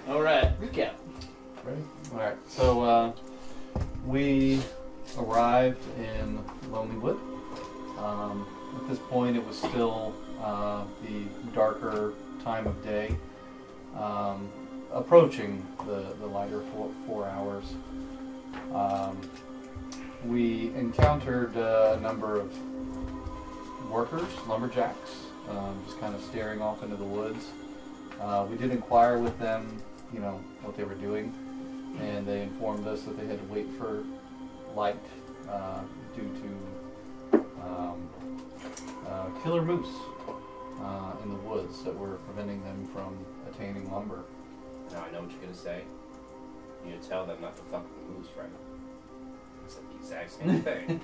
All right, recap. Ready? All right. So we arrived in Lonelywood. At this point, it was still the darker time of day, approaching the lighter 4 hours. We encountered a number of workers, lumberjacks, just kind of staring off into the woods. We did inquire with them, you know, what they were doing, and they informed us that they had to wait for light due to killer moose in the woods that were preventing them from attaining lumber. Now I know what you're gonna say. You're gonna tell them not to fuck with the moose, right? It's like the exact same thing.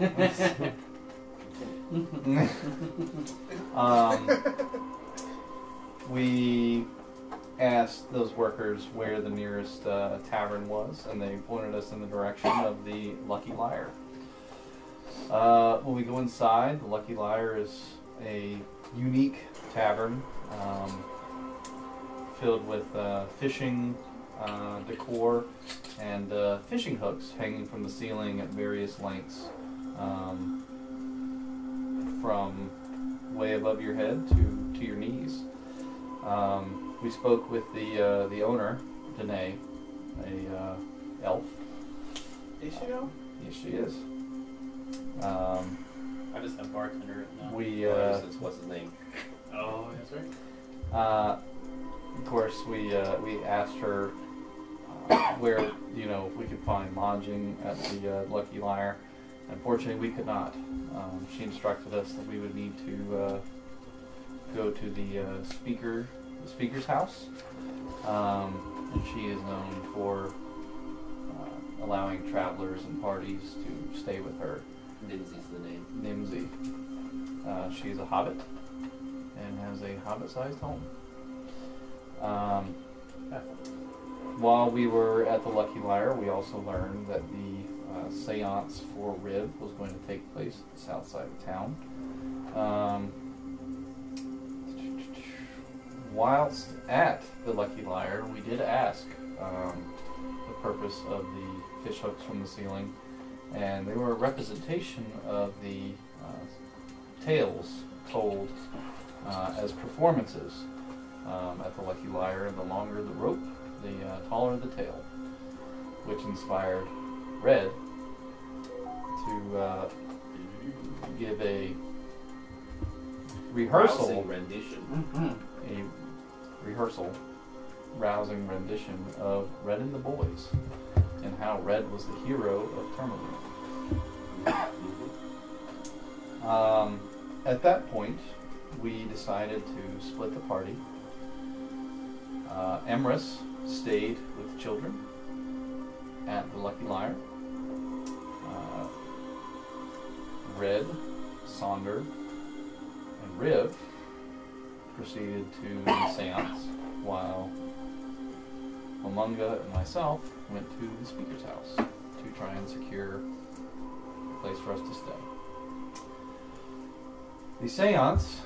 We asked those workers where the nearest tavern was, and they pointed us in the direction of the Lucky Liar. When we go inside, the Lucky Liar is a unique tavern filled with fishing decor and fishing hooks hanging from the ceiling at various lengths, from way above your head to your knees. We spoke with the owner, Danae, a elf. Is she though? Yes, she is. I just have bartender now. What's his name? Oh, that's right. Of course, we asked her where we could find lodging at the Lucky Liar. Unfortunately, we could not. She instructed us that we would need to go to the speaker's house, and she is known for allowing travelers and parties to stay with her. Nimsy's the name. Nimsy. She's a hobbit and has a hobbit-sized home. While we were at the Lucky Liar, we also learned that the seance for Riv was going to take place at the south side of town. Whilst at the Lucky Liar, we did ask the purpose of the fish hooks from the ceiling, and they were a representation of the tales told as performances at the Lucky Liar. And the longer the rope, the taller the tale, which inspired Red to give a rehearsal Rousing rendition. Rousing rendition of Red and the Boys, and how Red was the hero of Termagant. At that point, we decided to split the party. Emrys stayed with the children at the Lucky Liar. Red, Sonder, and Riv proceeded to the seance, while Momunga and myself went to the speaker's house to try and secure a place for us to stay. The seance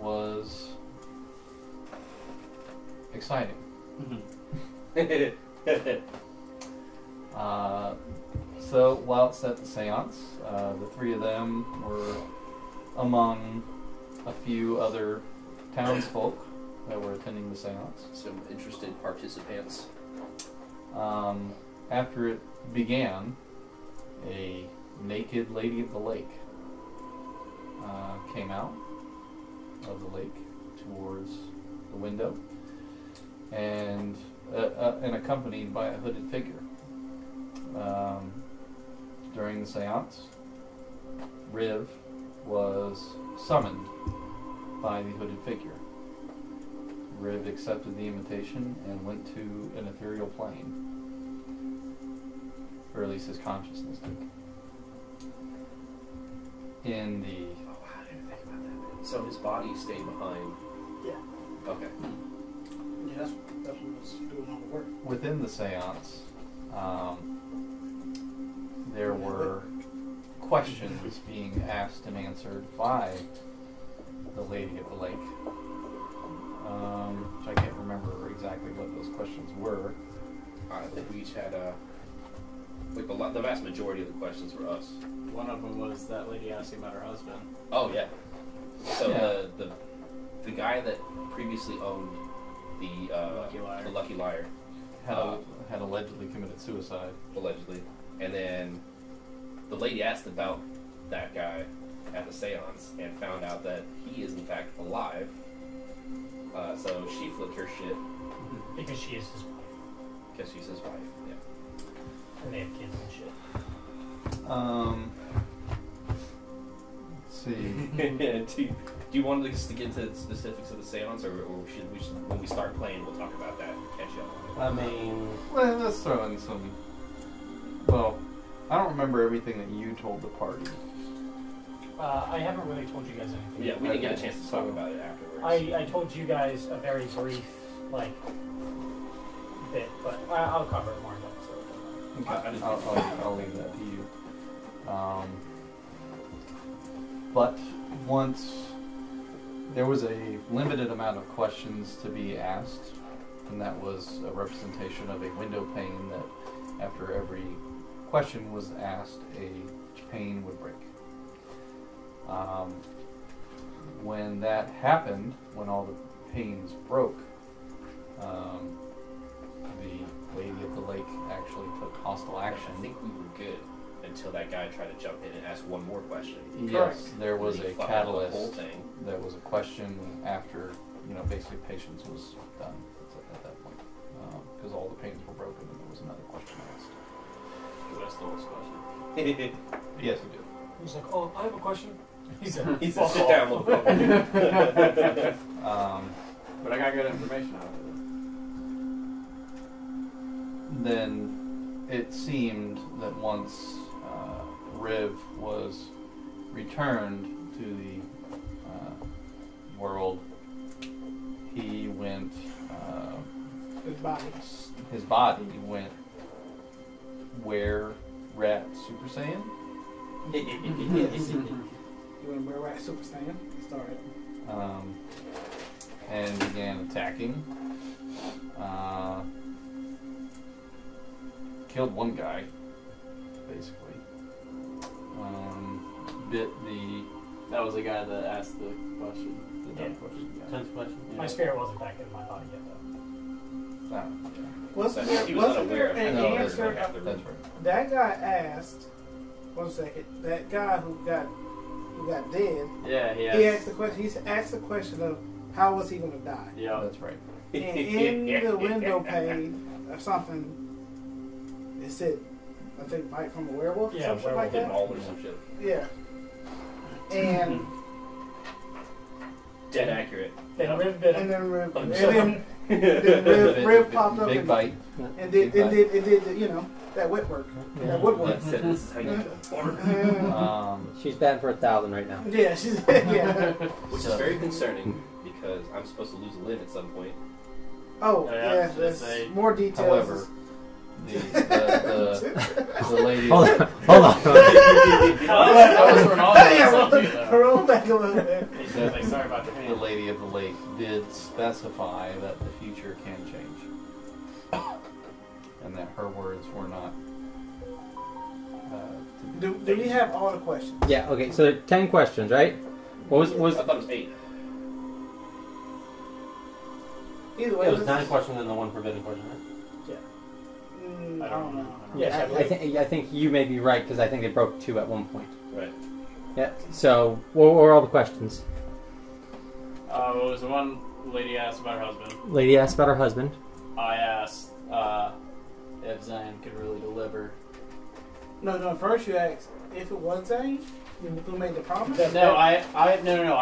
was exciting. So whilst at the seance, the three of them were among a few other townsfolk that were attending the seance. Some interested participants. After it began, a naked lady of the lake came out of the lake towards the window, and accompanied by a hooded figure. During the seance, Riv was summoned by the hooded figure. Riv accepted the invitation and went to an ethereal plane, or at least his consciousness did. In the... Oh, wow, I didn't think about that bit. So his body stayed behind. Yeah. Okay. Yeah, that's what was doing all the work. Within the seance, there were questions being asked and answered by the Lady of the Lake. which I can't remember exactly what those questions were. I think we each had like the vast majority of the questions were us. One of them was that lady asking about her husband. Oh yeah. So Yeah. the guy that previously owned the Lucky Liar. the Lucky Liar, Had allegedly committed suicide. allegedly, and then the lady asked about that guy at the seance and found out that he is in fact alive. So she flipped her shit Because she is his wife. because she's his wife. Yeah. And they have kids and shit. Let's see. do you want us to get into the specifics of the seance, or should we when we start playing, we'll talk about that and catch you up on it? I mean, Well, let's throw in some. Well, I don't remember everything that you told the party. I haven't really told you guys anything. Yeah, we didn't get a Okay, chance to so- talk about it afterwards. I told you guys a very brief, like, bit, but I'll cover it more in depth. So it doesn't matter. Okay. I'll leave that to you. But once there was a limited amount of questions to be asked, and that was a representation of a window pane that after every question was asked, a pane would break. When that happened, when all the panes broke, the lady of the lake actually took hostile action. I think we were good until that guy tried to jump in and ask one more question. Yes, there was And he a fucked up the catalyst. whole thing. There was a question after, basically patience was done at that point. Because all the panes were broken and there was another question asked. Because I stole his question. Yes, you did. He's like, oh, I have a question. He said, sit down, motherfucker. But I got good information out of it. Then it seemed that once Riv was returned to the world, he went. His body. His body went where Rat Super Saiyan. Yes. You want to wear Rat Super Saiyan? Started. And began attacking. Killed one guy, basically. Bit the. That was the guy that asked the question. The dumb Yeah. question. Yeah. 10th question. Yeah. My spirit wasn't back in my body yet, though. Wasn't He was there unaware of an No, that's answer? right. That's right. That guy asked. 1 second. That guy who got dead. Yeah, He asked the question. He asked the question of how was he going to die? Yeah. That's right. And in the window pane or something, it said, I think, bite from a werewolf or Yeah, something like Hidden that. all or some shit. Yeah. And Dead accurate. Then Yeah. Riv bit and him. then Riv, I'm and sorry. then Riv popped up Big and, bite. and did the, that wet work, that woodwork. Said this is how you get the order. She's batting for 1,000 right now. Yeah, she's yeah. Which is very concerning because I'm supposed to lose a limb at some point. Oh Yeah, yeah, just there's say- more details. However, the lady. Hold on. That was Ronaldo. Yeah, roll back a little bit. He said, like, sorry about the The pain. Lady of the Lake did specify that the future can change, and that her words were not. Do we have all the questions? Yeah, okay, so 10 questions, right? What was I thought it was 8. Either way, it was let's 9 just- questions and the one forbidden question, right? I don't know. Yes, I think you may be right because I think they broke 2 at one point. Right. Yeah. So what were all the questions? It was the one lady asked about her husband. Lady asked about her husband. I asked if Zane could really deliver. No. First you asked if it was Zane who made the promise. No, I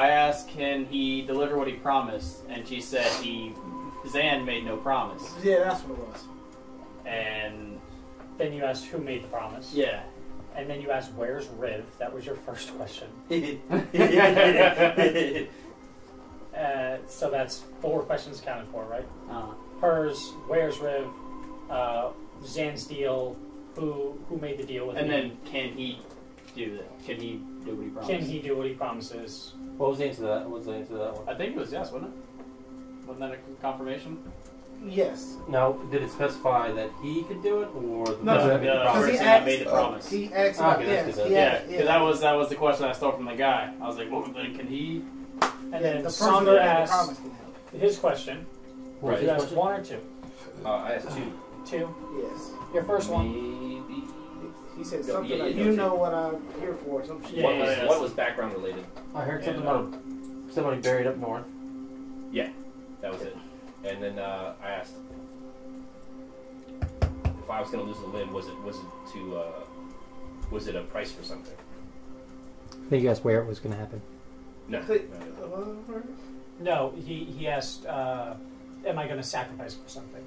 asked, can he deliver what he promised? And she said Zan made no promise. Yeah, that's what it was. And Then you asked who made the promise. yeah. And then you asked, where's Riv? That was your first question. So that's 4 questions accounted for, right? Hers, where's Riv? Zan's deal, who made the deal with And me? then can he do that? Can he do what he promised? Can he do what he promises? What was the answer to that? What was the answer to that one? I think it was yes, wasn't it? Wasn't that a confirmation? Yes. Now, did it specify that he could do it, or the No, person that the made the promise? person that made the promise. He asked about Okay, let's do that. Yeah, because that was the question I stole from the guy. I was like, well, then can he? And the then person Sonder that made the asked promise can help. his question. What was Did you his ask question? 1 or 2? I asked 2. 2. Yes. Your first one. Maybe. He said No, something yeah, like, yeah, "You no, know what I'm here for." Some shit. Yeah, One yeah, was, yeah. one was background related. I heard something Yeah. about somebody buried up north. That was it. And then I asked if I was going to lose a limb, was it a price for something? I think you asked where it was going to happen. No. No, he asked, am I going to sacrifice for something?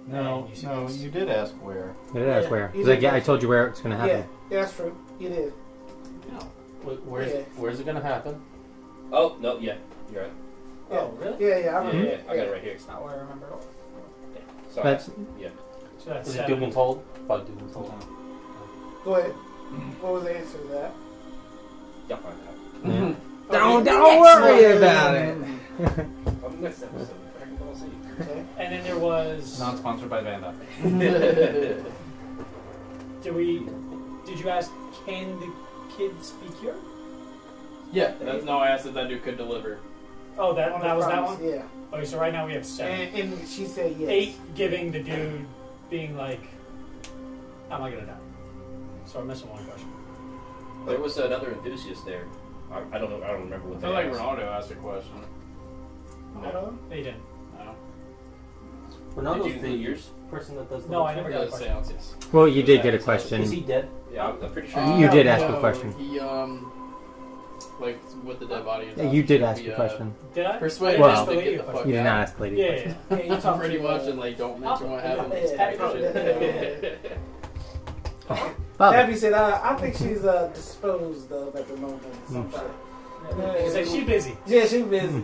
No, and you said no, yes. you did ask where. I did ask Yeah, where. you He's like, did yeah, I ask told you where it's going to happen. Yeah, that's true. You did. Where's Yeah. where's it gonna happen? Oh, no, yeah. You're right. Oh, really? Yeah, I Yeah, remember. yeah, I got it right here. It's not where I remember. So I That's asked, yeah. So that's Is it 7. Dugan told? Probably Dugan told. Go ahead. What was the answer to that? Y'all find out. Yeah. Okay. Don't worry about it. On the next episode, Dragon Ball Z. Okay. And then there was. Not sponsored by Vanda. Did you ask, can the kids be cured? Yeah. No, I asked if that dude could deliver. Oh, that On that the was that promise, one? Yeah. Okay, so right now we have 7. And she said yes. 8 giving the dude being like, how am I going to die? So I'm missing one question. There was another enthusiast there. I don't know. I don't remember I what feel they like asked. Ronaldo asked a question. No. They didn't. No. Ronaldo's Did you the include yours? person that does the No, I never Yeah, got a the question. seance, yes. Well, you did get a Is question. he dead? Yeah, I'm pretty sure. You did ask a no, question. He like with the dead body. You did ask a question. Did I? Persuade Well, us to Well, get the fuck You did out. not ask the lady. a Yeah, question. yeah. Yeah, you talked Pretty to, much, and like don't mention what happened. yeah, It's yeah, type shit. Father. Abby said, I think she's disposed of at the moment. Some shit. He's like, she busy. Yeah, she's busy.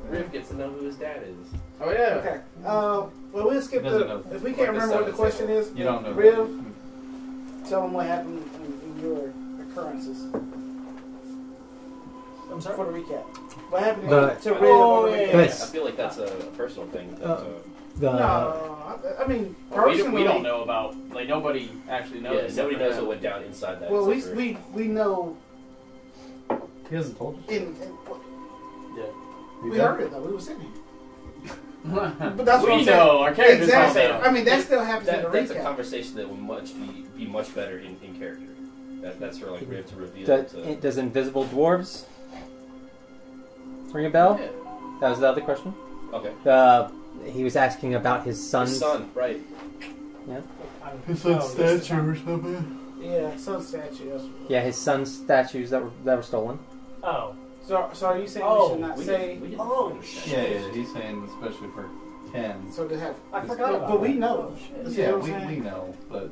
Riv gets to know who his dad is. Oh yeah. Okay. Well, we'll skip Doesn't the. know. If we can't Like the remember what the seventh question is, You don't know. Riv, tell them what happened in your occurrences I'm for sorry? the recap. What happened The- to Riv Oh, on the yeah, recap? yeah. I Yes. feel like that's a personal thing. That, The, No, I mean Well, personally, we don't know about like nobody actually knows. yeah, except nobody for knows him. what went down inside that. Well, except for- we know He hasn't told us. Yeah. we heard it though. We were sitting here. But that's what we I'm saying. know. Our characters Exactly. don't know. I mean, that still happens in the that's a recap. conversation that would be much better in character. That's for like Riv to reveal. does invisible dwarves ring a bell? Yeah. That was the other question. Okay. He was asking about his son's. His son, right? His statue or something. Yeah, some statue. That's what- Yeah, his son's statues that were stolen. Oh. So are you saying we Oh, should not We say? didn't Oh, find the statue. Yeah, he's saying especially for Ken. So to have. I forgot about But we that. know. Oh, shit. That's Yeah, what I'm we saying. know, but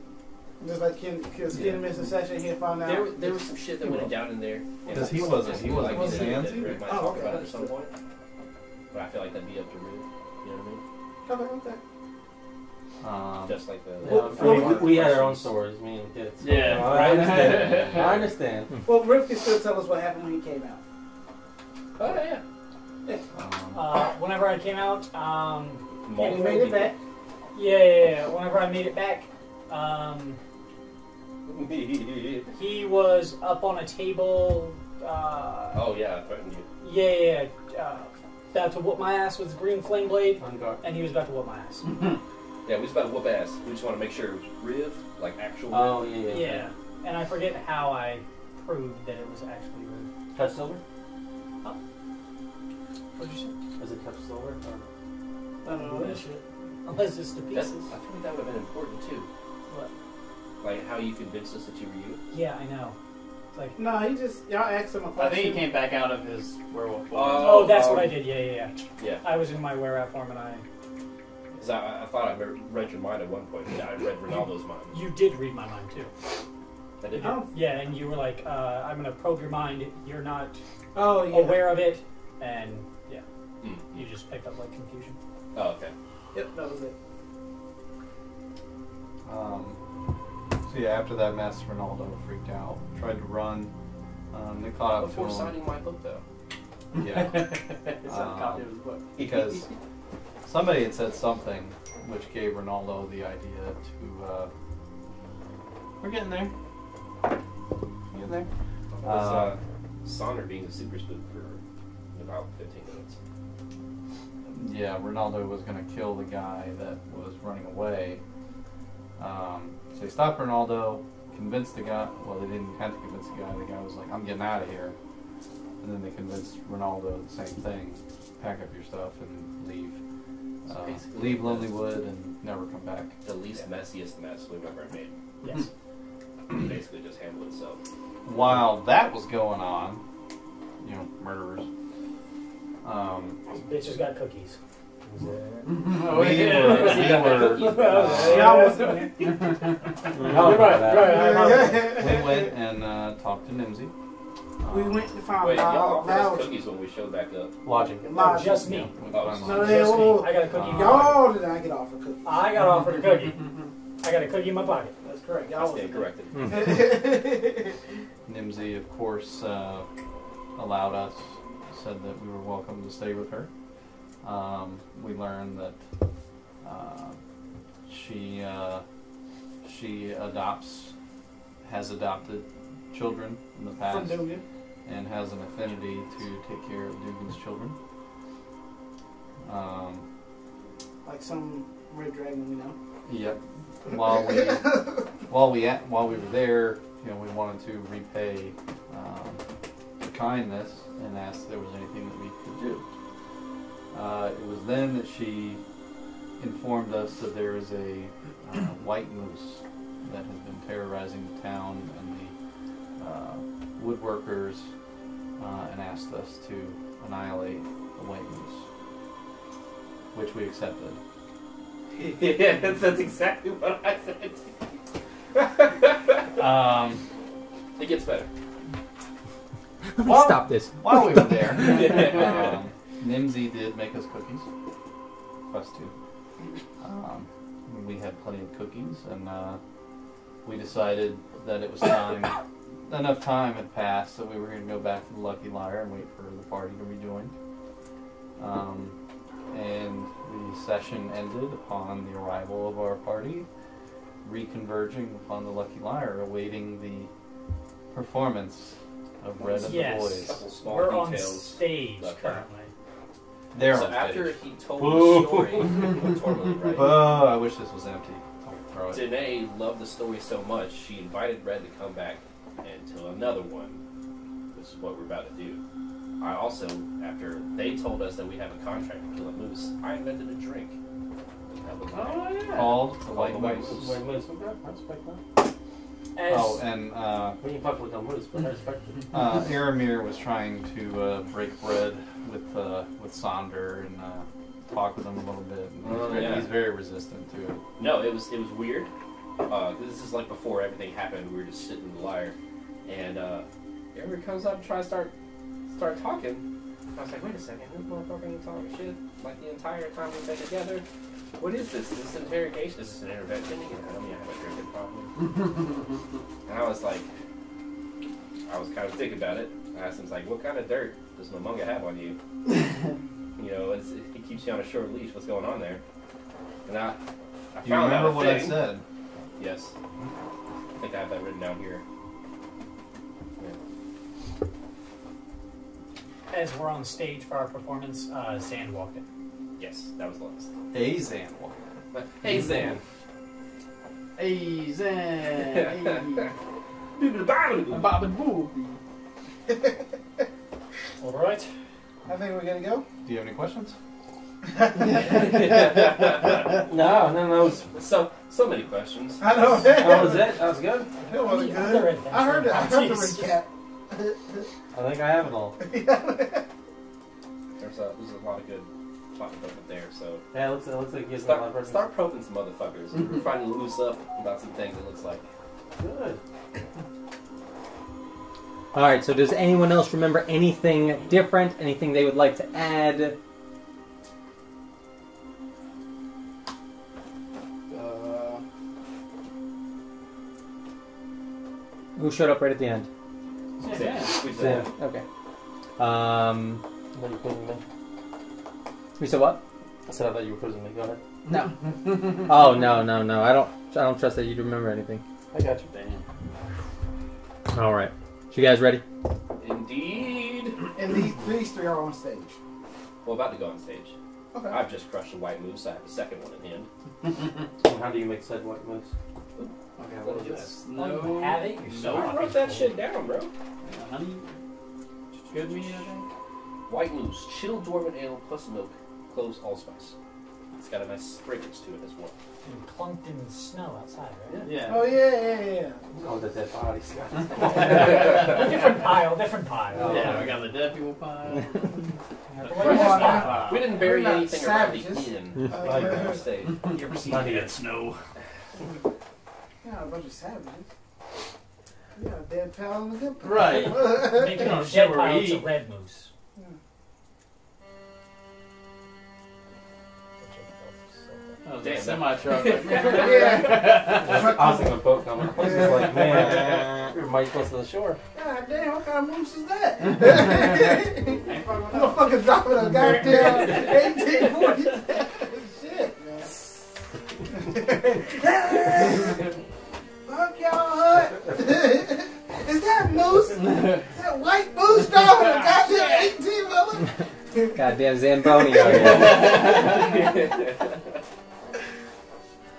Just like Ken, because Ken missed a session, he found out. There was some shit that went down in there. and Because he it's wasn't- just he wasn't like with that Sans Riv either. might Oh, talk okay. about it at some point. But I feel like that'd be up to Riv. You know what I mean? Okay. Just like the. Well, I mean, we had our own stories, me and the kids. Yeah. I understand. I understand. Well, Riff can still tell us what happened when he came out. Oh yeah. Whenever I came out, And he made it back. yeah. Whenever I made it back, he was up on a table. Oh yeah, I threatened you. About to whoop my ass with his green flame blade, On guard. and he was about to whoop my ass. Yeah, we was about to whoop ass. We just want to make sure it was Riv, like actual Riv. Oh yeah. Yeah, and I forget how I proved that it was actually Riv. Touch silver? What'd you say? Was it touch silver? Or? I don't know that shit. Unless it's the That's, I pieces. feel like that would have been important too. What? Like how you convinced us that you were you. Yeah, I know. It's like, No, he just y'all asked him a I question. think he came back out of his werewolf form. oh, that's what I did. Yeah. Yeah. I was in my were-rat form, and Because I thought I read your mind at one point. Yeah, I read Ronaldo's mind. you did read my mind too. I did. Oh. Yeah, and you were like, I'm gonna probe your mind. You're not Oh yeah. aware of it, and yeah, Mm. you just picked up like confusion. Oh, okay. Yep, that was it. So yeah, after that mess, Ronaldo freaked out, tried to run. They caught up to Before him. signing my book, though. Yeah. It's a copy of his book. Because somebody had said something which gave Ronaldo the idea to. We're getting there. Getting there. Was Sonder being a super spook for about 15 minutes. Yeah, Ronaldo was going to kill the guy that was running away. So they stopped Ronaldo, convinced the guy. Well, they didn't have to convince the guy. The guy was like, "I'm getting out of here." And then they convinced Ronaldo the same thing: pack up your stuff and leave. So basically, Leave Lonelywood and never come back. The least messiest mess we've ever made. Yes. Basically just handled itself. While that was going on, you know, murderers. This bitch has got cookies. We were. Y'all wasn't there. You're right. We went and talked to Nimsy. We went to find Wait, y'all offered us Lounge. cookies when we showed back up. Logic. No, just me. We Oh, found so- No, Lodge. they Just me. all. I got a cookie. Y'all did not get off a cookie. I got offered a cookie. I got a cookie in my pocket. That's correct. I Y'all stand wasn't corrected. Nimsy, of course, allowed us, said that we were welcome to stay with her. We learned that she has adopted children in the From past, Dugan. and has an affinity to take care of Dugan's children. Like some red dragon we know. Yep. While we were there, you know, we wanted to repay the kindness and asked if there was anything that we could do. It was then that she informed us that there is a white moose that has been terrorizing the town and the woodworkers, and asked us to annihilate the white moose, which we accepted. Yeah, that's exactly what I said. It gets better. Let me Well- stop this. While we were there, Nimsy did make us cookies. Us too. We had plenty of cookies, and we decided that it was time. Enough time had passed that we were going to go back to the Lucky Liar and wait for the party to rejoin. And the session ended upon the arrival of our party, reconverging upon the Lucky Liar, awaiting the performance of Red of Yes. the Boys. Couple small We're on details. stage left currently. They're So on after stage. he told Boo. the story, totally right. Oh, I wish this was empty. I'll throw it. Danae loved the story so much, she invited Red to come back and tell another one. This is what we're about to do. I also, after they told us that we have a contract to kill a moose, I invented a drink. That was mine. yeah. Called the White the White Moose. Moose. Wait, wait, I respect that. As Oh, and We ain't fuck with them moose, but I respect it. Aramir was trying to break bread with Sonder and talk with him a little bit. And Oh, yeah. he's very resistant to it. No, it was weird. This is like before everything happened. We were just sitting in the liar, and everybody comes up and tries to start talking. I was like, wait a second, this motherfucker ain't talking shit like the entire time we've been together. What is this? Is this an interrogation? Is this an intervention? You know, I mean, I have a drinking problem. And I was like, I was kind of thinking about it. I asked him, like, what kind of dirt does Momonga have on you? You know, it keeps you on a short leash. What's going on there? And I Do you found out remember a what I thing. said? Yes. I think I have that written down here. Yeah. as we're on stage for our performance, Zan walked in. Yes, that was last. A Zan. But, hey, Zan. Hey, Zan. All right. I think we're gonna go. Do you have any questions? No. So many questions. I know. That was it. That was good. It wasn't The other good. adventure. I heard it. I heard the Jeez. recap. I think I have it all. There's a lot of good plot development there. So Yeah, it looks like it gives me a lot of purpose. start probing some motherfuckers. We're trying to loose up about some things. It looks like. Good. All right. So, does anyone else remember anything different? Anything they would like to add? Who showed up right at the end? Zan. We Zan. Okay. I thought you were quizzing me. You said what? I said I thought you were quizzing me. Go ahead. No. Oh no. I don't trust that you'd remember anything. I got you. Damn. All right. So you guys ready? Indeed. And these three are on stage. Well, about to go on stage. Okay. I've just crushed a white moose. I have a second one in hand. And how do you make said white moose? Okay, what what is is this? this? Oh, you have it? You're so I fucking wrote that cool. shit down, bro. Honey? Good meat, I think? White moose, chilled dwarven ale plus milk, cloves, allspice. It's got a nice fragrance to it as well. And clunked in the snow outside, right? Yeah. Oh yeah. Oh, the dead bodies. Different pile. Yeah, we got the deputy pile. We didn't bury We're not anything around the savages. inn. Uh, on stage. You ever seen Not dead yet. snow? Yeah, a bunch of savages. Yeah, a dead pal and a good pal. Right. Making don't a shit dead where pile, we it's a eat. red moose. That was Damn, a that- semi-truck. Yeah. I was thinking of a boat coming. I was just like, man, you're mighty close to the shore. God damn, what kind of moose is that? Motherfucker dropping a goddamn 1840. Shit, man. Fuck y'all hut. Is that moose? Is that white moose driving a goddamn 18-wheeler? Goddamn Zamboni out here.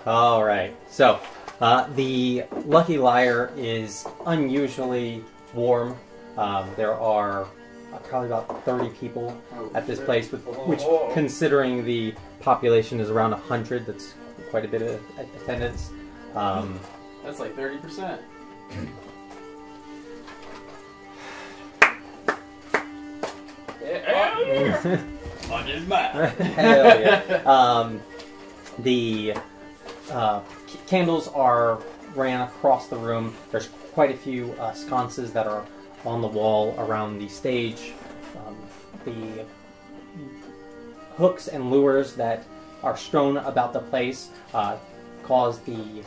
All right. So, the Lucky Liar is unusually warm. There are probably about 30 people at this place, which, considering the population is around 100, that's quite a bit of attendance. That's like 30%. Hell yeah. On his mouth. Hell yeah. The candles are ran across the room. There's quite a few sconces that are on the wall around the stage. The hooks and lures that are strewn about the place cause the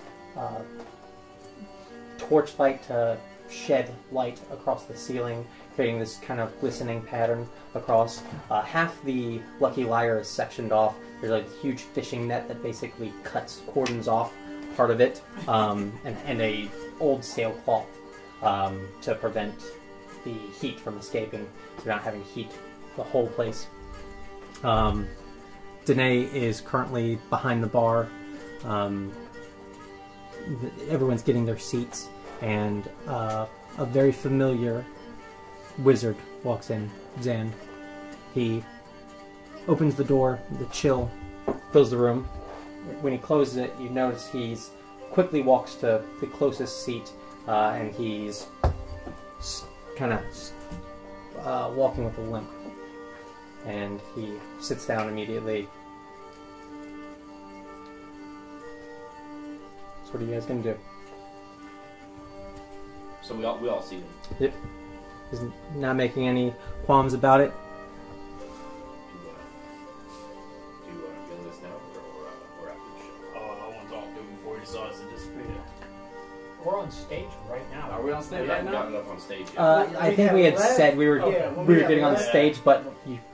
torchlight to shed light across the ceiling, creating this kind of glistening pattern across. Half the Lucky Liar is sectioned off. There's a huge fishing net that basically cuts cordons off part of it, and a old sailcloth to prevent the heat from escaping, so you're not having heat the whole place. Danae is currently behind the bar. Everyone's getting their seats, and a very familiar wizard walks in, Zan. He opens the door, the chill fills the room. When he closes it, you notice he's quickly walks to the closest seat, and he's kind of walking with a limp. And he sits down immediately. So what are you guys gonna do? So we all see them. He's not making any qualms about it. Do you want to this now or after the show? Oh, I want to talk to him before he decides to disappear. We're on stage right now. Are we on stage We right haven't now? gotten up on stage yet. I think we had left. said we were Yeah, when we were got getting on left. stage, but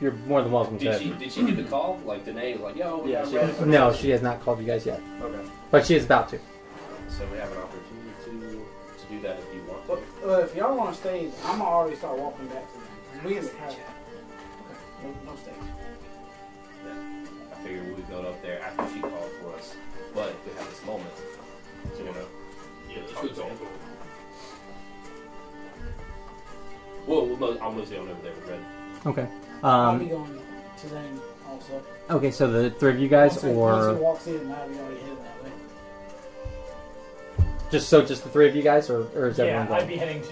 you're more than welcome Did to. she give the call? Like Danae was like, yo, Yeah, we're she ready. did. No, she has not called you guys yet, Okay. but she is about to. So we have an opportunity to do that if you want to. Well, if y'all on stage, I'm gonna already start walking back to them. We in the crowd. Okay, no stage. I figured we would go up there after she called for us. But if we have this moment, so we're gonna talk to him. Well, I'm mostly on over there with Red. Okay. I'll be going to them also. Okay, so the three of you guys, Once he or walks in, I'll be already headed that way. just the three of you guys, or is everyone Yeah, going? I'd be heading to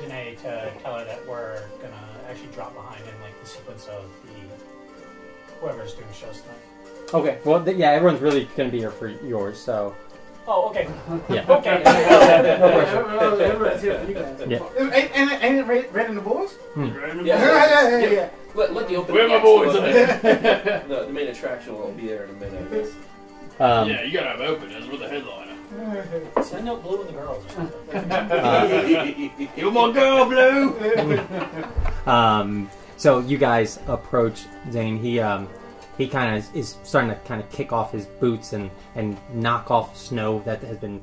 Danae to tell her that we're gonna actually drop behind in like the sequence of whoever's doing show stuff. Okay, well, yeah, everyone's really going to be here for yours, so Oh, okay. yeah. Okay. Everybody's here for you guys. Yeah. Ain't it Red and the Boys? Yeah. Let the open. Where my acts boys go. at? The main attraction will be there in a minute, I guess. Yeah, you gotta have openers with the headliner. Send out Blue and the girls or something. You're my girl, Blue! So you guys approach Zane. He kind of is starting to kind of kick off his boots and knock off snow that has been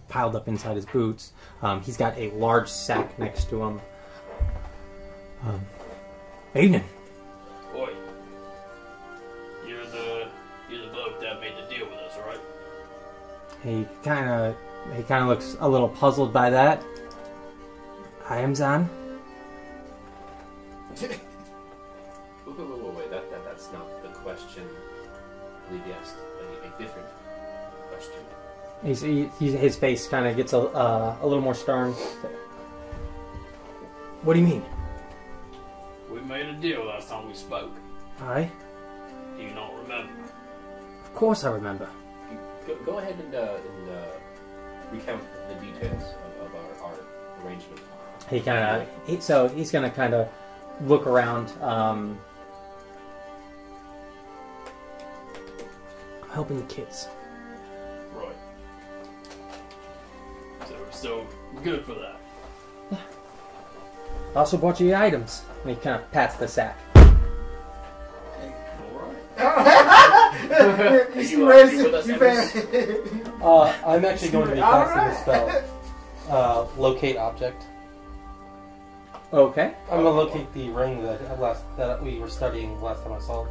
piled up inside his boots. He's got a large sack next to him. Evening. Boy, you're the bloke that made the deal with us, right? He kind of looks a little puzzled by that. I am Zan. Wait. That's not the question. I believe he asked a different question. His face kind of gets a little more stern. What do you mean? We made a deal last time we spoke. Aye? Do you not remember? Of course I remember. Go ahead and recount the details of our arrangement. He's gonna kind of look around. I'm helping the kids. Right. So we're still good for that. I also bought you the items. And he kind of pats the sack. You see racist, you fan. I'm actually going to be casting the spell. Locate object. Okay. I'm going to locate the ring that we were studying last time I saw it.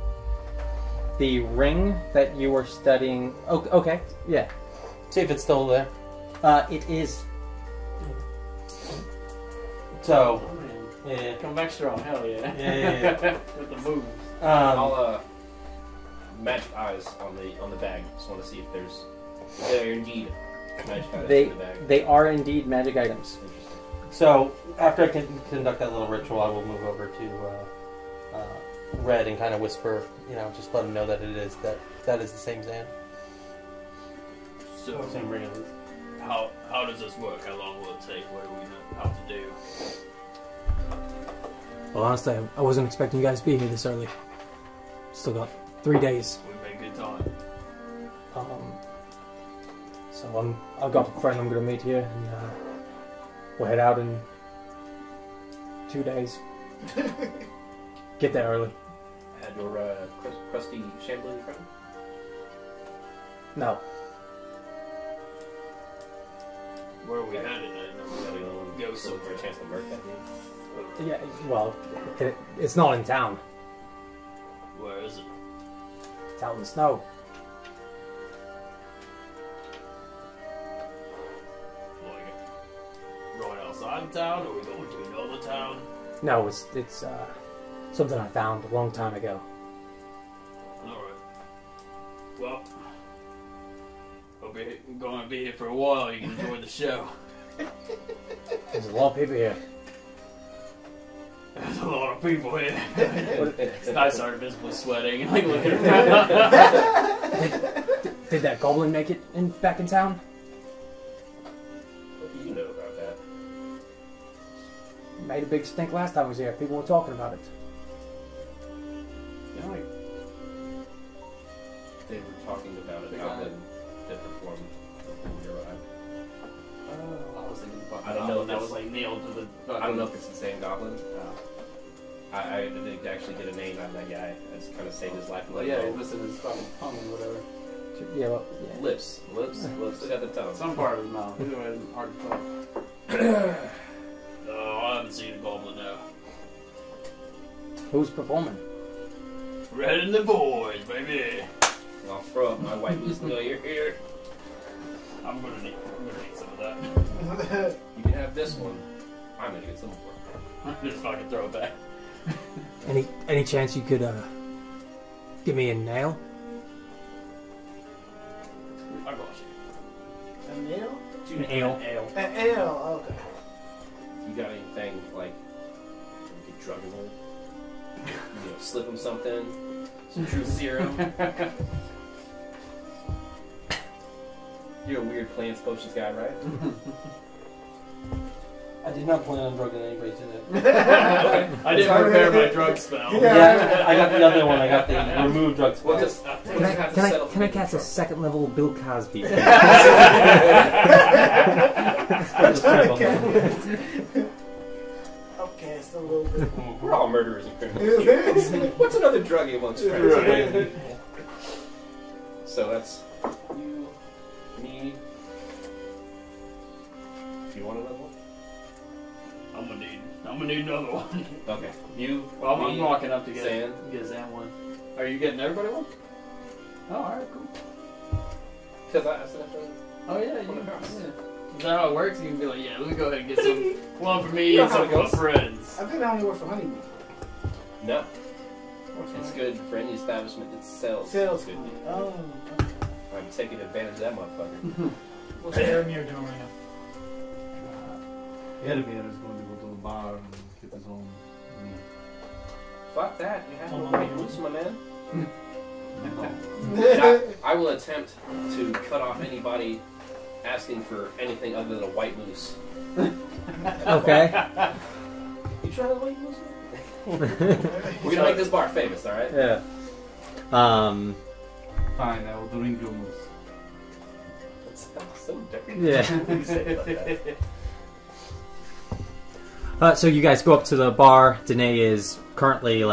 The ring that you were studying. Oh, okay. Yeah. See if it's still there. It is. So, yeah. Come back strong, hell yeah. Yeah. With the moves. I'll magic eyes on the bag. Just want to see if they're indeed magic items in the bag. They are indeed magic items. Interesting. So, after I can conduct that little ritual, I will move over to Red and kind of whisper, just let him know that that is the same Zan. So, Same ring at least. how does this work? How long will it take? What do we know how to do? Well, honestly, I wasn't expecting you guys to be here this early. Still got 3 days. We made good time. So I've got a friend I'm going to meet here, and we'll head out in 2 days. Get there early. Had your crusty shambling friend? No. Where are we headed? I didn't know we had to go So somewhere. for a chance to murk that dude? Yeah, well, it's not in town. Where is it? It's out in the snow. Like, right outside of town, or are we going to another town? No, it's something I found a long time ago. Alright. Well, hope you're going to be here for a while. You can enjoy the show. There's a lot of people here. There's a lot of people here. It's nice I visibly sweating, like looking around. Did that goblin make it back in town? What do you know about that? Made a big stink last time I was here. People were talking about it. You know, like, They were talking about a goblin that performed before we arrived. I was thinking about I don't know if that it's- was like nailed to the. I don't know if it's the same goblin. I didn't actually get a name out of that guy. I just kind of saved his life. And Well, let yeah, him he go. listed his fucking tongue or whatever. Yeah, well, yeah. Lips. Look at the tongue. Some part of his mouth. Either way, it's hard to tell. No, I haven't seen a goblin now. Who's performing? Red and the boys, baby. I'll throw up my white moose and go, you're here. I'm gonna need some of that. You can have this one. I'm gonna get some more. Just fucking throw it back. Any chance you could give me a nail? I got you. A nail? An ale. Ale. An ale, okay. You got anything like get drug him with? Slip him something. Some truth serum. You're a weird plants potions guy, right? I did not plan on drugging anybody today. I didn't prepare my drug spell. Yeah, I got the other one. I got the remove drug spell. Well, just Can I cast a second level Bill Cosby? Okay, just a little bit. We're all murderers and criminals. What's another drug amongst friends? Right. So that's you, me. Do you want another one? I'm gonna need another one. Okay. You. Well, I'm me, walking up to Zan. get Zan one. Are you getting everybody one? Oh, alright, cool. Because I said Oh yeah, On the house. yeah. Is that how it works? You can be like, yeah, let me go ahead and get some one for me You know and how some it for my goes. friends. I think that only works for honeymoon. no. It's good for any establishment that sells. Sales. Good. Oh. I'm taking advantage of that motherfucker. What's Aramir doing right now? Edmir is going to go to the bar and get his own meat. Fuck that. You have Oh, to my make loose, my man. No. I will attempt to cut off anybody asking for anything other than a white moose. Okay. You try the white moose? We're gonna make this bar famous, alright? Yeah. Fine, I will drink your moose. That's so dirty. Yeah. You say it like that. So you guys go up to the bar. Danae is currently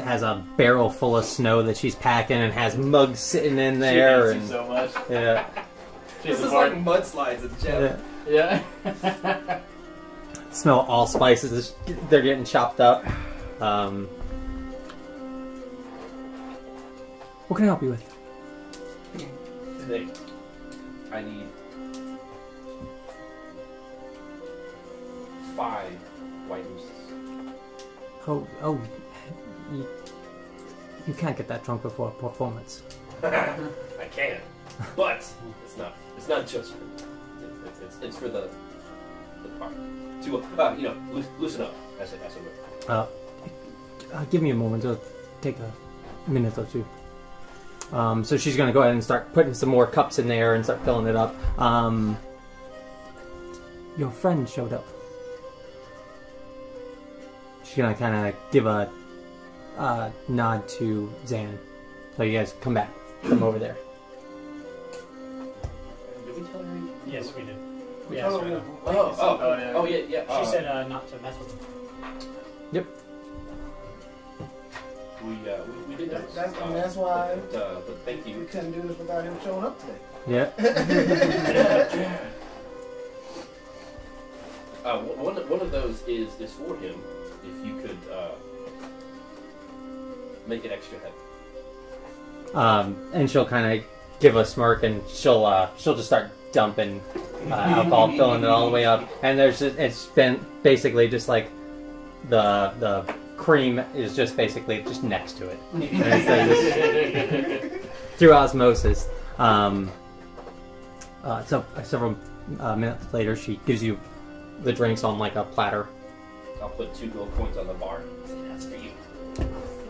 has a barrel full of snow that she's packing and has mugs sitting in there. She hates you And so much. yeah, This is like mudslides at Jeff. yeah. Yeah. Smell all spices. They're getting chopped up. What can I help you with? Today, I need 5 white mooses. Oh, you can't get that drunk before a performance. I can, but it's not just for it's for the part to loosen up. That's it. Give me a moment. It'll take a minute or two. So she's going to go ahead and start putting some more cups in there and start filling it up. Your friend showed up. She's going to kind of give a nod to Zan. So you guys come over there. Did we tell her? Yes, we did. We We told asked her. her to- Oh, yeah. She said not to mess with him. We did that. That's why But thank we you. couldn't do this without him showing up today. Yeah. One of those is for him. If you could make it extra heavy. And she'll kind of give a smirk and she'll just start dumping alcohol, filling it all the way up. And it's been basically just like the cream is just basically just next to it. And so just through osmosis. So several minutes later, she gives you the drinks on like a platter. I'll put 2 gold coins on the bar. That's for you.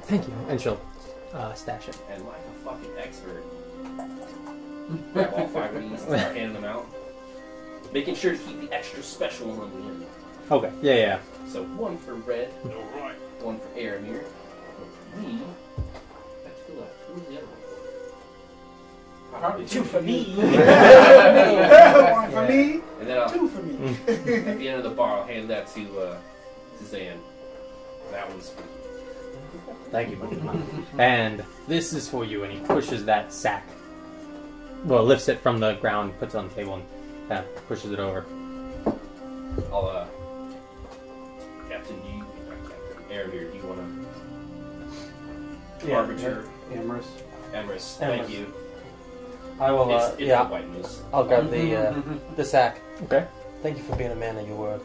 Thank you. And she'll stash it. And like a fucking expert, grab all 5 of these and start handing them out. Making sure to keep the extra special one on the end. Okay. Yeah. So 1 for Red, Alright. 1 for Aramir. Me. Back to the left. Who's the other one for? Probably 2 for me. One for me, And then 2 for me. at the end of the bar, I'll hand that to Zan. That one's for you. Thank you. And this is for you. And he pushes that sack. Well, lifts it from the ground, puts it on the table, and kind of pushes it over. I'll, Captain, Aramir, do you want to arbiter? Amorous. Amorous, thank you. I will. It's the Yeah, white moose. I'll grab the sack. Okay. Thank you for being a man of your word.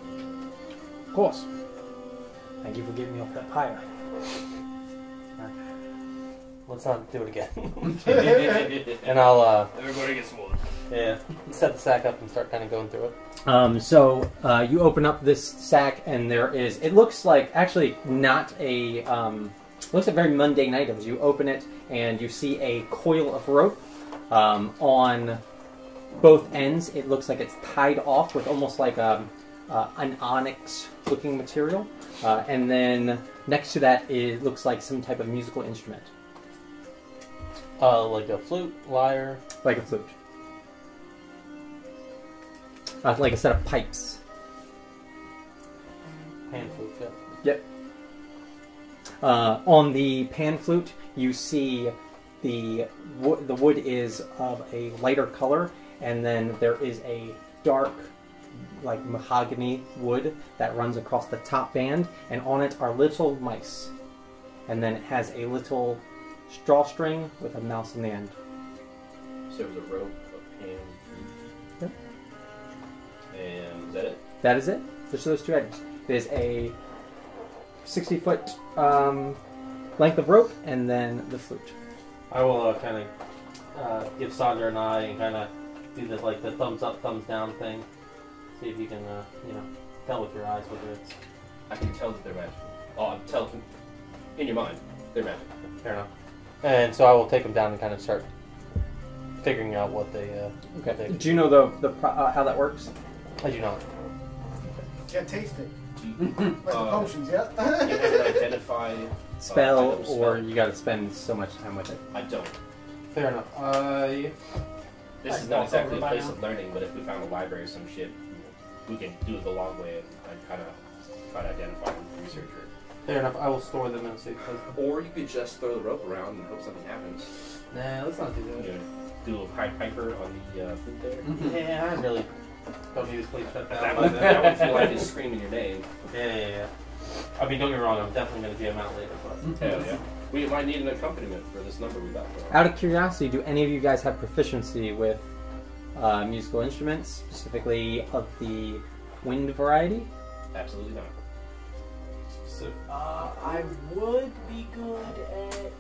Of course. Thank you for getting me off that pyre. Let's not do it again. And I'll Everybody gets one. set the sack up and start kind of going through it. So you open up this sack, and there is. It looks like actually not a. Looks like very mundane items. You open it, and you see a coil of rope on both ends. It looks like it's tied off with almost like an onyx-looking material, and then next to that it looks like some type of musical instrument, Like a flute, lyre. like a flute, like a set of pipes. Hand flute, yeah. Yep. On the pan flute, you see the wood is of a lighter color, and then there is a dark, like mahogany wood that runs across the top band, and on it are little mice. And then it has a little drawstring with a mouse in the end. So there's a rope, a pan. Yep. And is that it? That is it. Just those two items. There's a 60-foot length of rope, and then the flute. I will kind of give Sandra an eye and kind of do the thumbs up, thumbs down thing. See if you can, tell with your eyes whether it's I can tell that they're magical. Oh, I'm telling in your mind, they're magical. fair enough. And so I will take them down and kind of start figuring out what they. Okay. They, Do you know how that works? I do not. Yeah, taste it. Do you, Like the potions, yeah. you have to identify Spell, items, or spell? you got to spend so much time with it. I don't. Fair enough. This is I'd not walk exactly over a by place now. of learning, but if we found a library or some shit, we can do it the long way and kind of try to identify them with researcher. Fair enough. I will store them in a safe place. Or you could just throw the rope around and hope something happens. Nah, let's not do You know, do a Pied Piper on the flute there. Yeah, I really don't need this place shut down. That would feel like just screaming your name. Yeah. I mean, don't get me wrong. I'm definitely going to DM out later, but Hell yeah. We might need an accompaniment for this number we got. Out of curiosity, do any of you guys have proficiency with musical instruments, specifically of the wind variety? Absolutely not. so, I would be good at.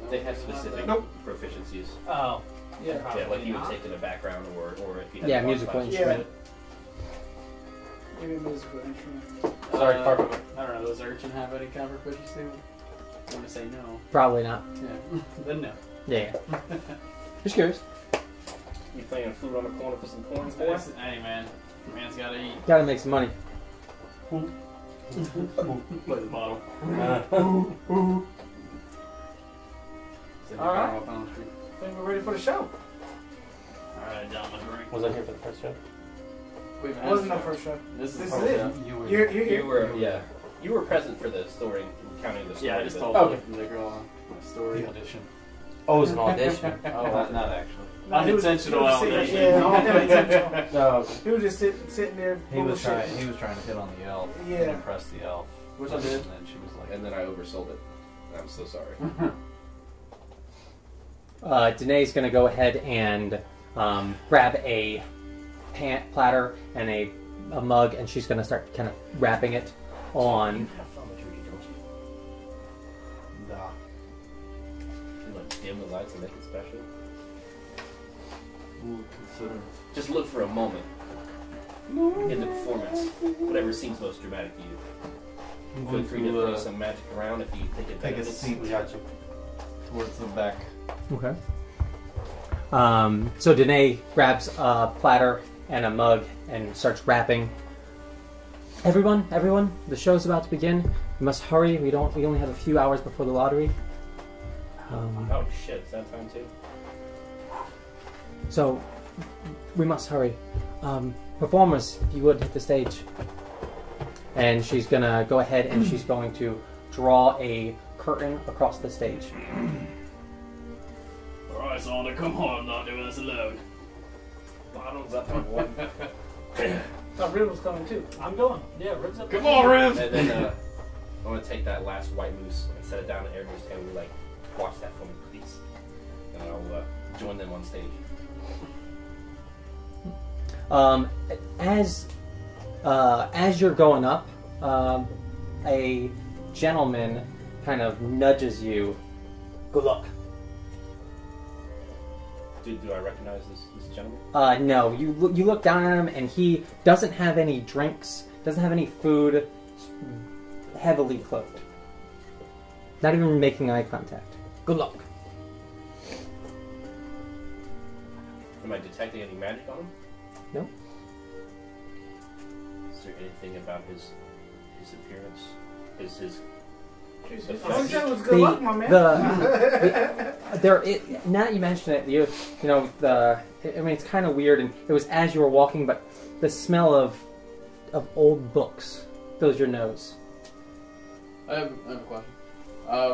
They have specific proficiencies. Oh, Yeah. Yeah, like you would take in the background, or if you had Yeah, a musical class. instrument. Give me a musical instrument. sorry, pardon me. I don't know. Does Urchin have any kind of proficiency? I'm gonna say no. Probably not. Yeah. Then no. Yeah. Just curious. You playing a flute on the corner for some coins, boy? Hey man, man's gotta eat. Gotta make some money. Play the bottle. All right. I think we're ready for the show. Alright, down my drink. Was I here for the first show? We've It wasn't our first show. This This is is it. You were. You were, yeah. You were present for the story, counting the story. Yeah, I just but- told Okay. the girl the story. audition. Oh, it was an audition. Not actually. Unintentional audition. Yeah, unintentional. No. He was just sitting there. He was bullshitting. trying to hit on the elf. Yeah. And impress the elf. Which I did. And then she was like, And then I oversold it. I'm so sorry. Danae's going to go ahead and grab a platter and a mug, and she's going to start kind of wrapping it on. You have thaumaturgy, don't you? nah. You like dim the lights and make it special. We'll consider. Just look for a moment in the performance, whatever seems most dramatic to you. Feel free to throw some magic around if you think it take a benefits. seat. We got you. Towards the back. Okay. So Danae grabs a platter and a mug and starts wrapping. Everyone, the show's about to begin. We must hurry. We only have a few hours before the lottery. Oh shit, it's that time too? So we must hurry. Performers, if you would, hit the stage. And she's gonna go ahead and she's going to draw a curtain across the stage. Alright, Sander, come on, I'm not doing this alone. Bottoms up on one. Thought Rib was coming too. I'm going. Yeah, ribs up. Come on, Riv! And then I'm gonna take that last white moose and set it down in everybody's table. Like, watch that for me, please. And I'll join them on stage. As you're going up, a gentleman kind of nudges you. Good luck. Do I recognize this gentleman? No, you look down at him, and he doesn't have any drinks, doesn't have any food, heavily cloaked. Not even making eye contact. Good luck. Am I detecting any magic on him? No. Is there anything about his appearance? His All you said was good luck, my man. Now that you mention it, I mean, it's kind of weird, and it was as you were walking, but the smell of of old books fills your nose. I have a question.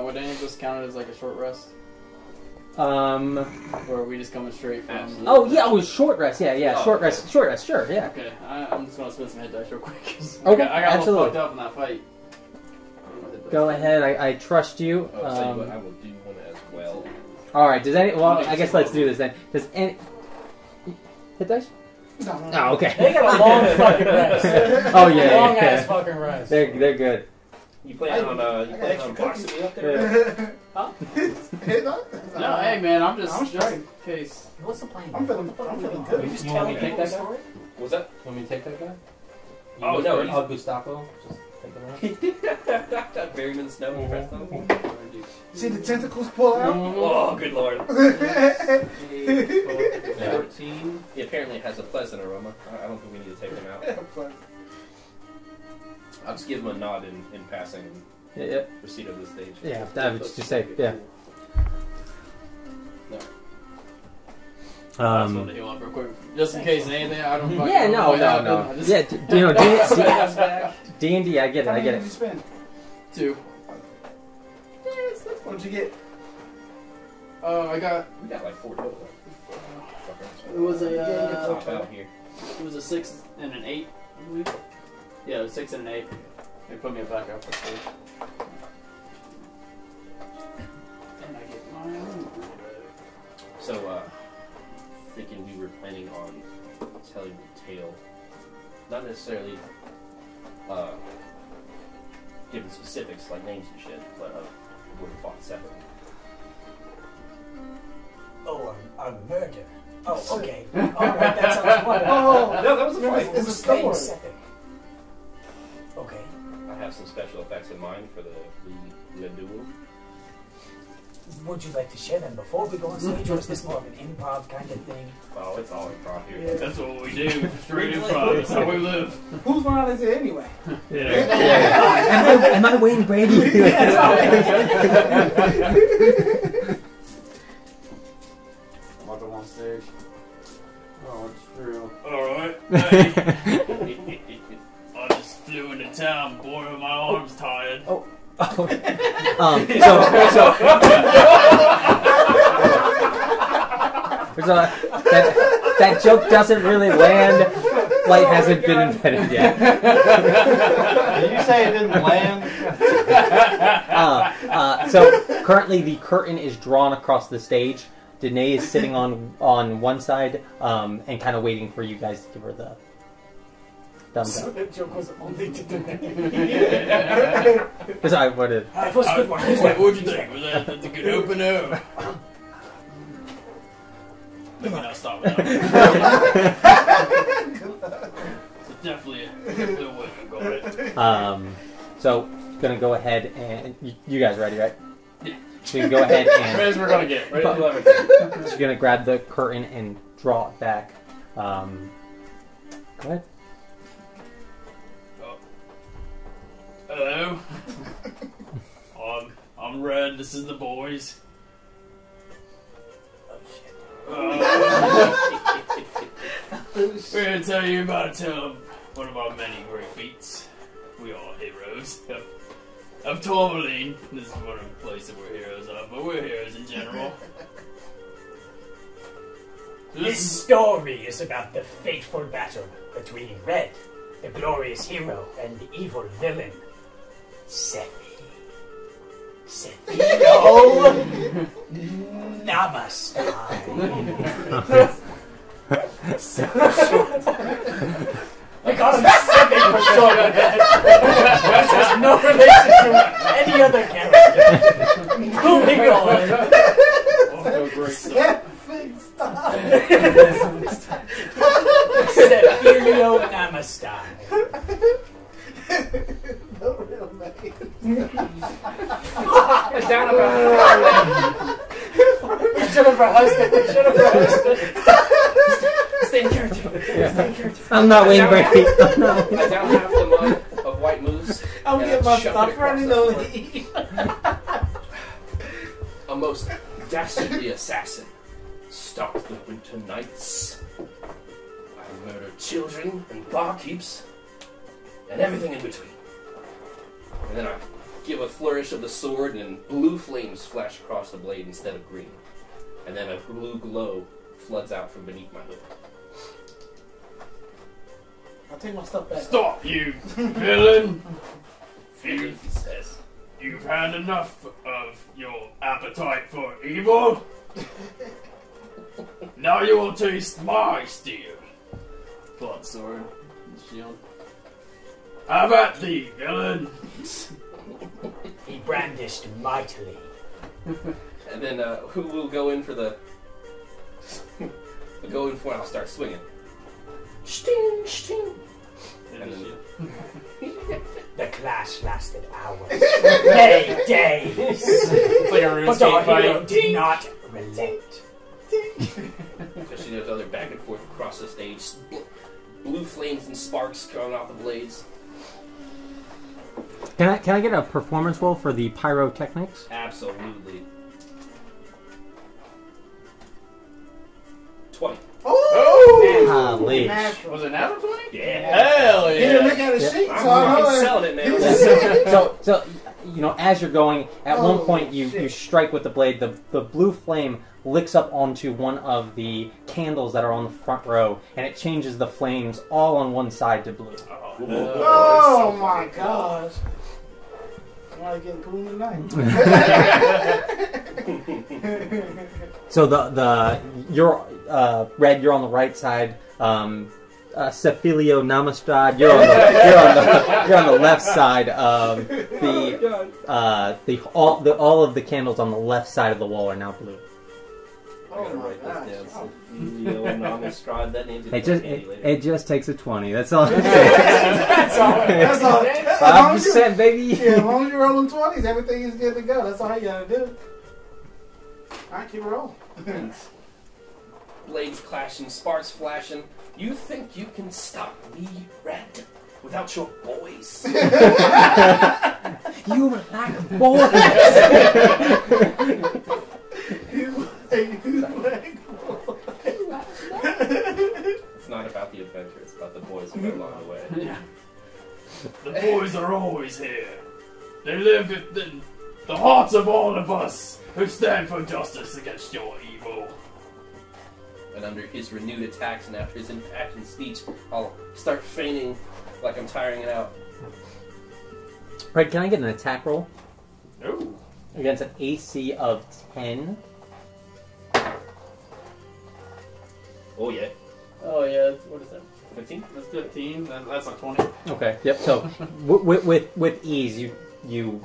Would any of this count as like a short rest? Or are we just coming straight from... Absolutely. Oh yeah, it was short rest. Yeah, Oh, short okay. rest. Short rest. Sure, yeah. Okay, I'm just gonna spin some hit dice real quick. 'Cause Okay, I got a little absolutely. fucked up in that fight. Go ahead. I trust you. Oh, so I will do one as well. All right. Does any? Well, I guess let's do this then. Does any hit dice? No. Oh, okay. They got a long fucking rest. Oh yeah, Long yeah. ass fucking rest. They're good. You plan on extra boxing cookies. me up there? No, hey man, I'm just I'm straight. in case. What's the plan? I'm feeling good. You just You tell want me me to take the that guy? story? Was that? Want me to take that guy? Oh, no, he's- I'll Gustavo. Just take him out. Bury him in the snow and press them. See the tentacles pull out? Oh, good lord. 14. He apparently has a pleasant aroma. I don't think we need to take him out. I'll just give him a nod in passing and Yeah, proceed of the stage. yeah. I would just say, yeah. I just wanted to heal up real quick, just in case anything. I don't. fucking Yeah, know no. what happened. I just- Yeah, D&D, I get it. How I many get did it. you spend? 2. What'd you get? I got. We got like 4 total. It was Top a. out here. It was a 6 and an 8. I believe. Yeah, it was 6 and an 8. They put me back up. And I get my own. So, thinking we were planning on telling the tale, not necessarily giving specifics like names and shit, but we fought separately. Oh, a murder. Oh, okay. Alright, that sounds wonderful. Oh, No, that was a fight. it's a story. Okay. I have some special effects in mind for the duel. Would you like to share them before we go on stage, or is this more of an improv kind of thing? Oh, it's all improv here. Yeah. That's what we do. Straight improv. That's how we live. Whose line is it anyway? Am I Wayne Brady? Walk up on stage. Oh, it's true. Alright. Hey, I just flew into town, boy, my arm's tired. So that joke doesn't really land. Flight hasn't been invented yet. Did you say it didn't land? So currently the curtain is drawn across the stage. Danae is sitting on one side and kind of waiting for you guys to give her the thumbs So up. that joke was only to Danae. Because I wanted. It was a good one. What'd you think? Was that a good opener? Maybe not stop with that. So definitely a way to go it. So gonna go ahead and you guys ready, right? Yeah. So you go ahead and As we're gonna get. Right into everything. so you're gonna grab the curtain and draw it back. Go ahead. Hello. I'm Red. This is the boys. We're gonna tell you about a tale of one of our many great feats. We are heroes of Tourmaline. This is one of the places we're heroes of, but we're heroes in general. This story is about the fateful battle between Red, the glorious hero, and the evil villain, Sethi. Sethino Namaste. I call him Sethi for short. This has no relation to any other character. Moving on. Also great stuff. Sethino Namaste. No real name. Down about. Should have rehearsed it. Stay in character. I'm not Wayne Brady. I down half the mug of white moose. I'm and getting my shoved it stuff across running the over front. here. A most dastardly assassin stalked the winter nights. I murdered children and barkeeps. and everything in between. And then I give a flourish of the sword, and blue flames flash across the blade instead of green. And then a blue glow floods out from beneath my hood. I'll take my stuff back. Stop, you villain! He says, You've had enough of your appetite for evil. Now you will taste my steel. Pull out sword and shield. Have at thee, villain! He brandished mightily. and then who will go in for the... We'll go in for it, I'll start swinging. Sting, sting. And then, The clash lasted hours, nay, days. It's like a But our RuneScape hero fight. did not relent. especially with the other back and forth across the stage. Blue flames and sparks coming off the blades. Can I get a performance roll for the pyrotechnics? Absolutely. 20. Oh! Golly. Natural. Was it natural 20? Yeah. Hell He didn't yeah! look at his sheet, I'm so I fucking know selling it, man. that. So you know, as you're going, at one Oh, point you shit. strike with the blade. The blue flame licks up onto one of the candles that are on the front row, and it changes the flames all on one side to blue. Oh, Oh my gosh. Somebody getting cool tonight. So you're Red. You're on the right side. Cephalio Namastrad. You're on the left side. All of the candles on the left side of the wall are now blue. I gotta Oh my write gosh. this down. Leo Namastrad, that name's It just takes a 20. That's all. That's all. As long as you- 5%, baby. Yeah, as long as you're rolling 20s, everything is good to go. That's all you gotta do. Alright, keep it rolling. Blades clashing, sparks flashing. You think you can stop me, Red, without your boys? You like boys. It's not about the adventure, it's about the boys who are along the way. The boys are always here. They live in the hearts of all of us who stand for justice against your evil. And under his renewed attacks and after his impassioned speech, I'll start feigning like I'm tiring it out. Red, can I get an attack roll Oh. against an AC of 10? Oh yeah. Oh yeah, what is that? 15? That's 15. That's a 20. Okay. Yep. So with ease, you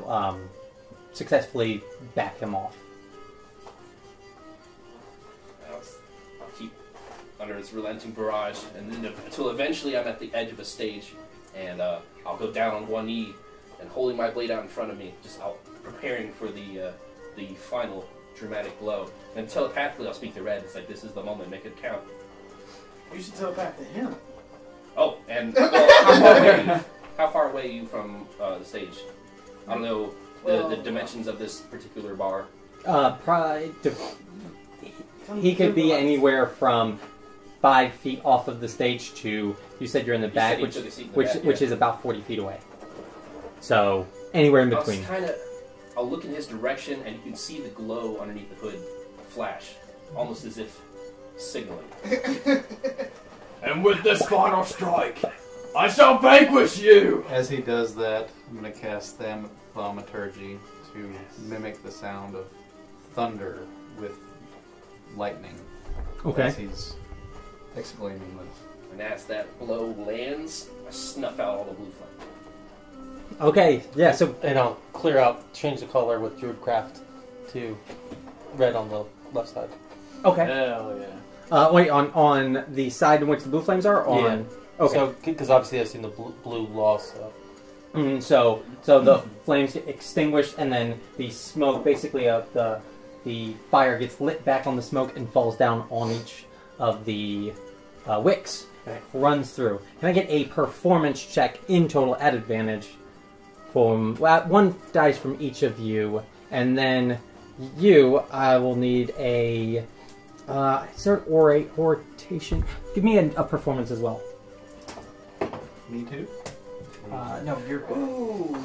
successfully back him off. I'll keep under his relenting barrage, and then until eventually I'm at the edge of a stage, and I'll go down on one knee and holding my blade out in front of me, just out preparing for the final dramatic blow. And telepathically, I'll speak to Red. It's like, this is the moment. Make it count. You should tell back to him. Oh, and well, how far away are you from the stage? I don't know the dimensions of this particular bar. He could be anywhere from 5 feet off of the stage to, you said you're in the You back, said you which took a seat in the which back, which yeah. is about 40 feet away. So anywhere in between. I'll look in his direction, and you can see the glow underneath the hood flash, almost as if signaling. And with this final strike, I shall vanquish you! As he does that, I'm going to cast Thaumaturgy to mimic the sound of thunder with lightning. Okay. As he's exclaiming this. And as that blow lands, I snuff out all the blue flame. Okay. Yeah. So And I'll clear out, change the color with Druidcraft to red on the left side. okay. Hell yeah. Wait, on the side in which the blue flames are. Or on. Yeah. Okay. So, because obviously I've seen the blue loss. So. So the flames get extinguished, and then the smoke, basically, the fire gets lit back on the smoke and falls down on each of the wicks. And it runs through. Can I get a performance check in total at advantage? From one dice from each of you, and then I will need a. Is there an oration? Give me a performance as well. Me too? No, you're good. Ooh.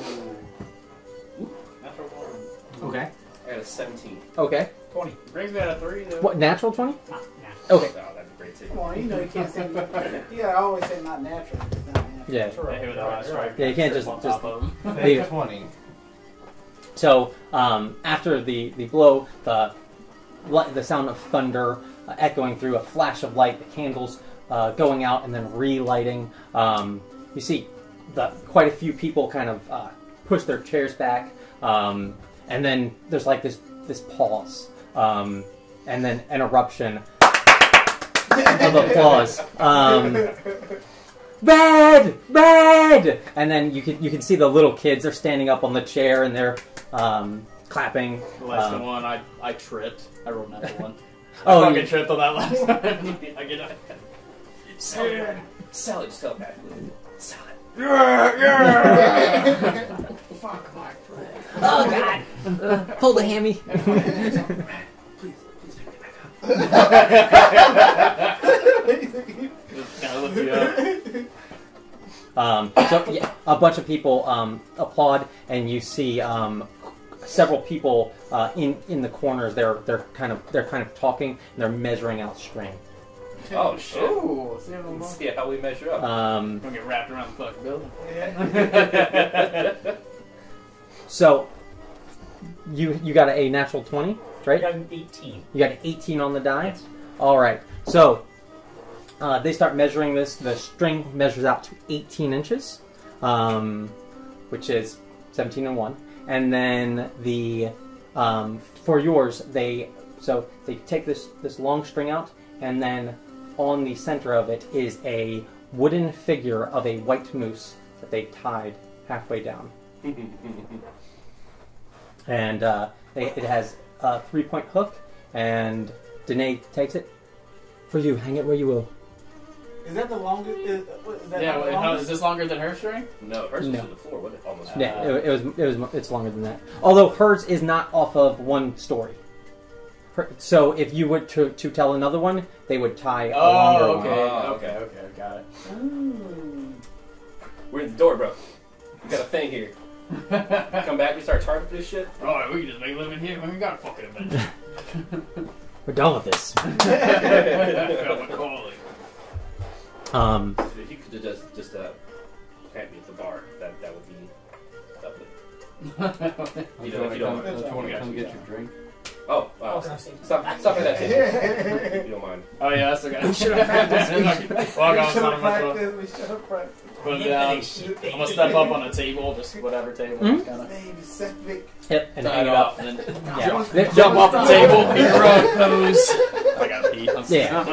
Natural one. Okay. I got a 17. Okay. 20. Brings me out of 3. Though. What, natural 20? Nah. Okay. Oh, that'd be great too. Come on, you know you can't say. You gotta always say not natural. It's not natural. Yeah. I hit with the last strike. Yeah, you can't just- on just- top of him. Leave it. 20. So after the blow, the sound of thunder echoing through, a flash of light, the candles going out and then relighting. You see quite a few people kind of push their chairs back, and then there's like this pause, and then an eruption of applause. Red! And then you can see the little kids are standing up on the chair and they're clapping. The last one, I tripped. I rolled another one. Oh, I fucking you- tripped on that last one. I get it. Salad. Salad, just telepathically. Salad. Fuck my friend. Oh God! Pull the hammy. Please take me back Just kind of lift you up. So yeah, a bunch of people applaud, and you see several people in the corners. They're kind of talking, and they're measuring out string. Oh shit. Ooh, see how Let's see how we measure up. I'm gonna get wrapped around the fucking building. So you got a natural 20, I right? got an 18. You got an 18 on the die. All right. So they start measuring this. The string measures out to 18 inches, which is 17 and 1. And then for yours, they take this long string out, and then on the center of it is a wooden figure of a white moose that they tied halfway down. And it has a 3-point hook, and Danae takes it. For you, hang it where you will. Is that the longest? Is that Yeah, the wait, how, longest? is this longer than her string? No, hers No. was to the floor, wasn't it? Almost. Yeah, it's longer than that. Although hers is not off of one story. So if you were to tell another one, they would tie a longer Oh, one. okay. Oh, Okay, got it. We're in the door, bro. We got a thing here. Come back, we start charging for this shit. Alright, we can just make a living here. We got a fucking adventure. We're done with this. I felt my calling. If you could just camp me at the bar, that would be lovely. You You know, if you don't mind. want to come get your drink? Oh, wow. Stop at that table. If you don't mind. Oh yeah, that's the guy. Should have practiced. Walk We on should son have of my throat. practiced. We should have practiced. Put him down. I'm gonna step up on a table, just whatever table. Hmm? Kind of Baby, Sephic. Yep, and tie hang it it off, up. and then Yeah. jump off the table, hero pose. I gotta pee. I'm Yeah.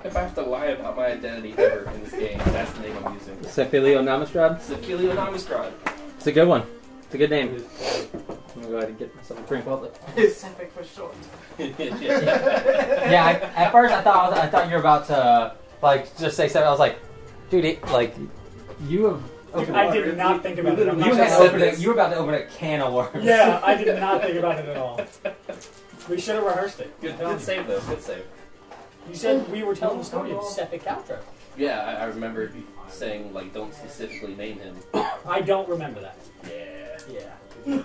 If I have to lie about my identity ever in this game, that's the name I'm using. Sephilio Namastrad. Zakilio Namastrad. It's a good one. It's a good name. I'm gonna go ahead and get myself a drink while It's Sephic for short. Yeah, at first I thought you were about to just say something. I was like, dude, you have. I did not think about it. You were about to open a can of worms. Yeah, I did not think about it at all. We should have rehearsed it. Good save, though. Good save. You said we were telling the story of Sephic Caltro. Yeah, I remember saying, like, don't specifically name him. I don't remember that. Yeah. Yeah.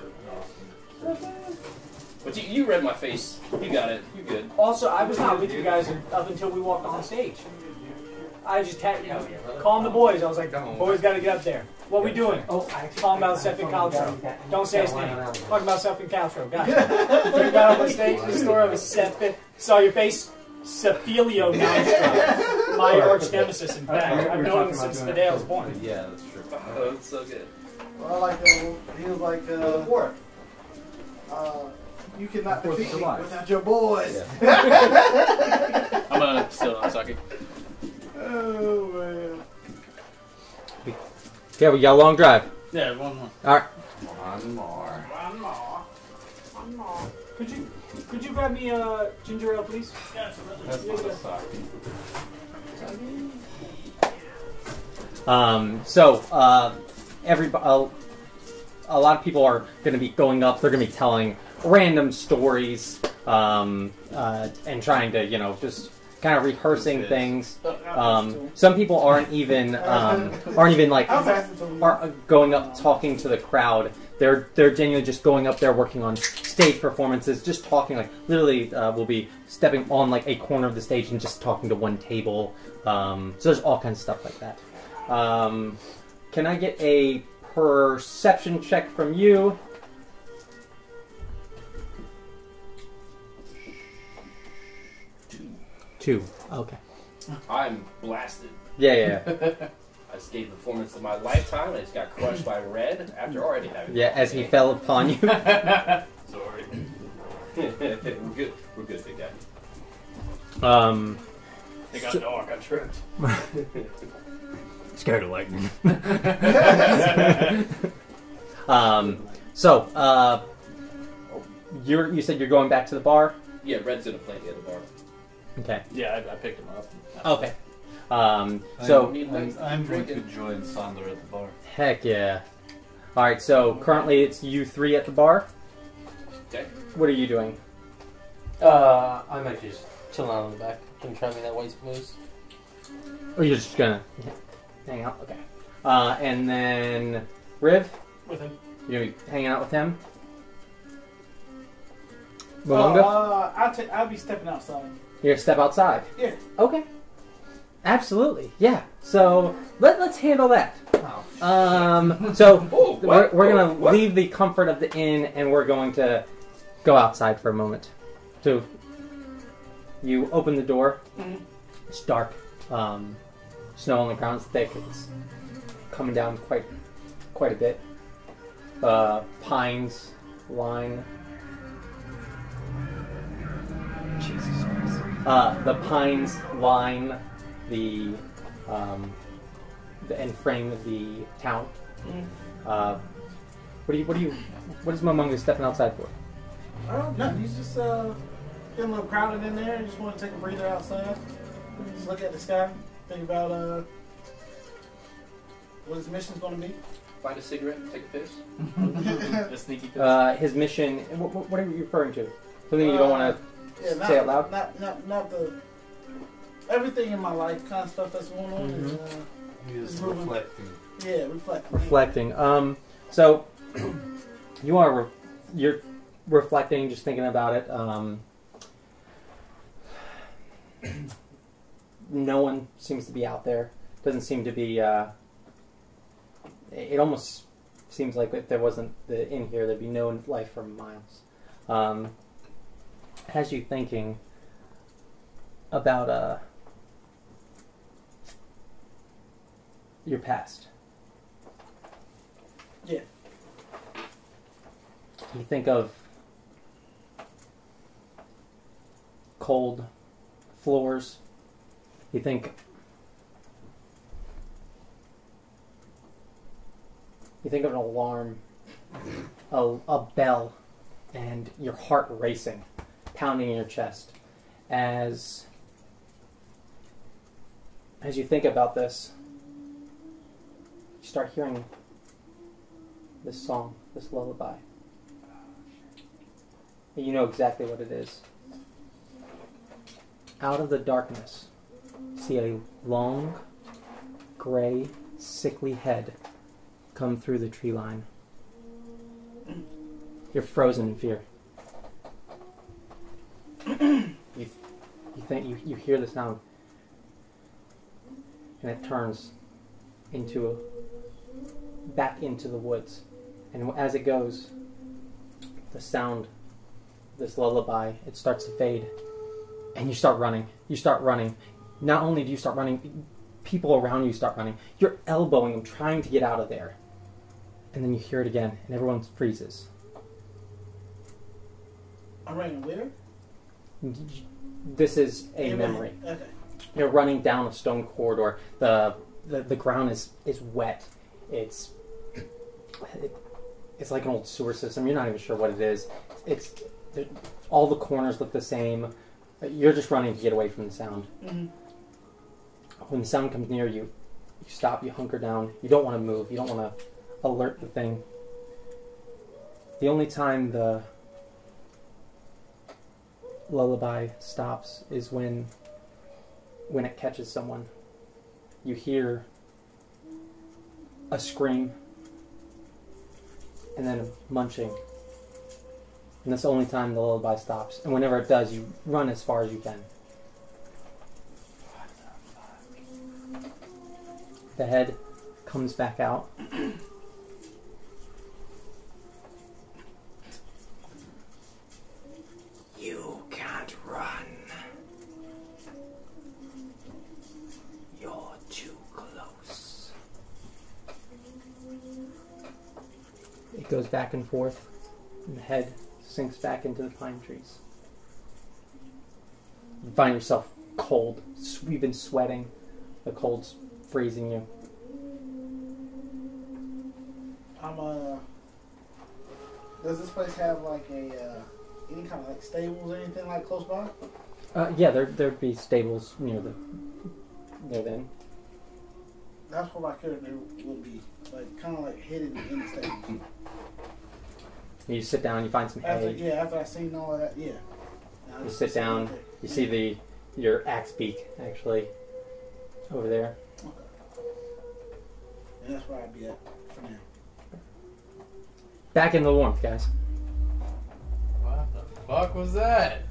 But you read my face. You got it. You good. Also, I was not with you guys up until we walked on stage. I just had, calling the boys. I was like, boys got to get up there. What we doing? Talking about Sephic Caltro. Don't say his name. Talking about Sephic Caltro. Gotcha. We got up on stage. The story of a Sephic. Saw your face. Sephilio Namastrad. My arch nemesis, in fact. I've known him since the day I was born. Yeah, that's true. Oh, that's so good. Well, I like that. He was like, you cannot Fourth of defeat me July. without your boys. I'm gonna still on sake. Oh man. Okay, we got a long drive. Yeah, one more. All right. One more. One more. Could you grab me a ginger ale, please? Yeah, That's not a sake. A lot of people are going to be going up. They're going to be telling random stories and trying to, just kind of rehearsing Yes. things. I'll Some people aren't even like pass it to him. are going up talking to the crowd. They're genuinely just going up there working on stage performances, just talking like literally will be stepping on like a corner of the stage and just talking to one table. So there's all kinds of stuff like that. Can I get a perception check from you? 2. Okay. I'm blasted. Yeah. I just gave the performance of my lifetime. I just got crushed by Red after already having. Yeah, as he fell upon you. Sorry. We're good. We're good, big guy. They got dark. I tripped. Scared of lightning. You said you're going back to the bar? Yeah, Red's gonna play the other bar. Okay. Yeah, I picked him up. Okay. I'm going to join Sandra at the bar. Heck yeah. Alright, so currently it's you 3 at the bar. Okay. What are you doing? I'm actually just chilling out on the back and trying that white moose. Or you're just gonna hang out? Okay. And then Riv? With him. You're gonna be hanging out with him? Momonga? I'll be stepping outside. You're gonna step outside? Yeah. Okay. Absolutely. Yeah. So let's handle that. So Oh, we're gonna leave the comfort of the inn and we're going to go outside for a moment. So you open the door. It's dark. Snow on the ground's thick. It's coming down quite a bit. Pines line. Jesus Christ. The pines line the end frame of the town. What is Momonga stepping outside for? Oh, no, he's just getting a little crowded in there. Just want to take a breather outside. Just look at the sky. Think about what his mission's going to be. Find a cigarette, take a piss. The sneaky piss. His mission. What are you referring to? Something you don't want to say out loud? Not the everything in my life, kind of stuff that's going on. Is, He is It's moving. reflecting. yeah, reflecting. Reflecting. So you're reflecting, just thinking about it. No one seems to be out there. Doesn't seem to be. It almost seems like if there wasn't the inn here, there'd be no life for miles. Has you thinking about your past? Yeah. You think of cold floors. You think of an alarm, a bell, and your heart racing, pounding in your chest. As you think about this, you start hearing this song, this lullaby. And you know exactly what it is. Out of the darkness, see a long, gray, sickly head come through the tree line. You're frozen in fear. You hear the sound, and it turns back into the woods. And as it goes, the sound, this lullaby, it starts to fade, and you start running. You start running. Not only do you start running, people around you start running. You're elbowing them, trying to get out of there. And then you hear it again, and everyone freezes. I'm running where? This is a memory. Okay. You're running down a stone corridor. The ground is wet. It's like an old sewer system. You're not even sure what it is. All the corners look the same. You're just running to get away from the sound. Mm-hmm. When the sound comes near you, you stop. You hunker down. You don't want to move. You don't want to alert the thing. The only time the lullaby stops is when when it catches someone, you hear a scream and then a munching. And that's the only time the lullaby stops. And whenever it does, you run as far as you can. The head comes back out. You can't run. You're too close. It goes back and forth, and the head sinks back into the pine trees. You find yourself cold. You've been sweating. The cold's freezing you. Does this place have like a any kind of like stables or anything like close by? Yeah, there'd be stables near the inn. That's what I could do would be like kind of like hidden in the stable. You sit down, you find some hay. After I seen all of that, yeah. You sit down, you see your axe beak actually over there. Okay. And that's where I'd be at for now. Back in the warmth, guys. What the fuck was that?